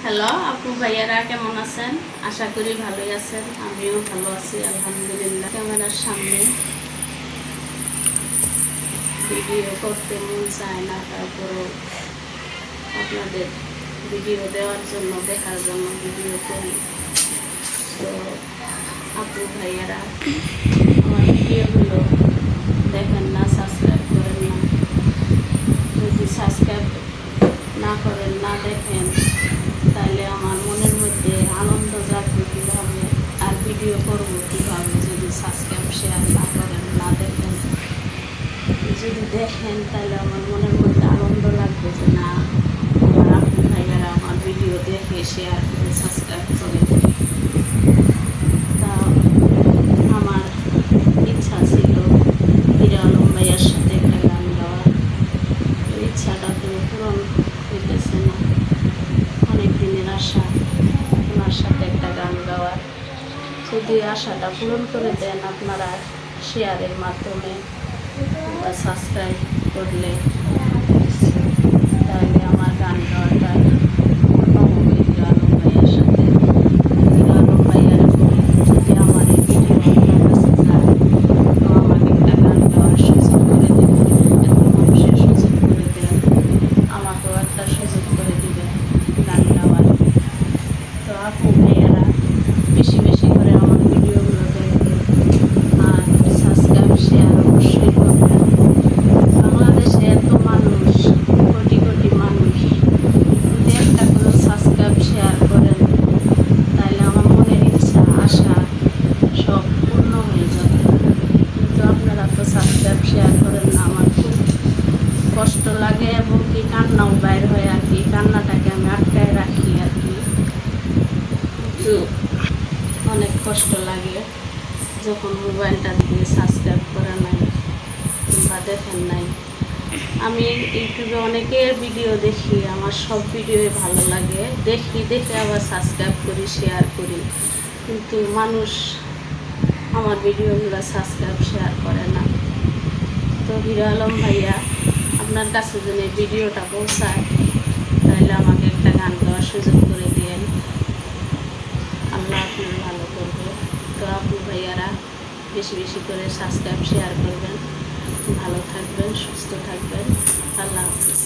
Hello আপু ভাইয়ারা, কেমন আছেন? আশা করি ভালোই আছেন। আমিও ভালো আছি আলহামদুলিল্লাহ। ক্যামেরার সামনে ভিডিও করতে মন চায় না, তারপরেও আপনাদের ভিডিও দেওয়ার জন্য, দেখার জন্য ভিডিও করি। তো আপু ভাইয়ারা, আমার ভিডিওগুলো দেখেন না, সাবস্ক্রাইব করেন না। যদি সাবস্ক্রাইব না করেন, না দেখেন, তাহলে আমার মনের মধ্যে আনন্দ জাগবে কীভাবে, আর ভিডিও করবো কীভাবে যদি সাবস্ক্রাইব শেয়ার না করেন, না দেখেন। যদি দেখেন তাহলে আমার মনের মধ্যে আনন্দ লাগবে যে না, আমার আপু ভাইয়ারা আমার ভিডিও দেখে শেয়ার করে সাবস্ক্রাইব করে। তা আমার ইচ্ছা ছিল হিরো আলম ভাইয়ার সাথে একটা গান গাওয়ার, ইচ্ছাটা তো পূরণ হইতেছে না। অনেক দিনের আশা ওনার সাথে একটা গান গাওয়ার। যদি আশাটা পূরণ করে দেন আপনারা শেয়ারের মাধ্যমে বা সাবস্ক্রাইব করলে, তাহলে আমার গান গাওয়াটা হবে হিরো আলম ভাইয়ার সাথে। হিরো আলম ভাইয়ার যদি আমার এই ভিডিও আপনার কাছে যায়, তো আমাকে একটা গান গাওয়ার সুযোগ করে দেবেন। এত মানুষের সুযোগ করে দেন, আমাকেও একটা সুযোগ করে দিবেন গান গাওয়ার। তো আপু ভাইয়ারা বেশি বেশি করে আমার ভিডিওগুলো দেখবেন, আর সাবস্ক্রাইব শেয়ার অবশ্যই করবেন। বাংলাদেশে এত মানুষ, কোটি কোটি মানুষ, যদি একটা করে সাবস্ক্রাইব শেয়ার করেন, তাহলে আমার মনের ইচ্ছা, আশা সব পূর্ণ হয়ে যাবে। কিন্তু আপনারা তো সাবস্ক্রাইব শেয়ার করেন না, আমার খুব কষ্ট লাগে এবং কি কান্নাও বাইর হয় আর কি। কান্নাটাকে আমি আটকায় রাখি আর কি। তো অনেক কষ্ট লাগে যখন মোবাইলটা দিয়ে সাবস্ক্রাইব করা নাই কিংবা দেখেন নাই। আমি ইউটিউবে অনেকের ভিডিও দেখি, আমার সব ভিডিওই ভালো লাগে, দেখে আবার সাবস্ক্রাইব করি, শেয়ার করি, কিন্তু মানুষ আমার ভিডিওগুলো সাবস্ক্রাইব শেয়ার করে না। তো হিরো আলম ভাইয়া, আপনার কাছে যদি ভিডিওটা পৌঁছায়, তাহলে আমাকে একটা গান গাওয়ার সুযোগ করে দিয়েন। আল্লাহ আপনার ভালো করবে। তো আপু ভাইয়ারা বেশি বেশি করে সাবস্ক্রাইব শেয়ার করবেন। ভালো থাকবেন, সুস্থ থাকবেন। আল্লাহ হাফেজ।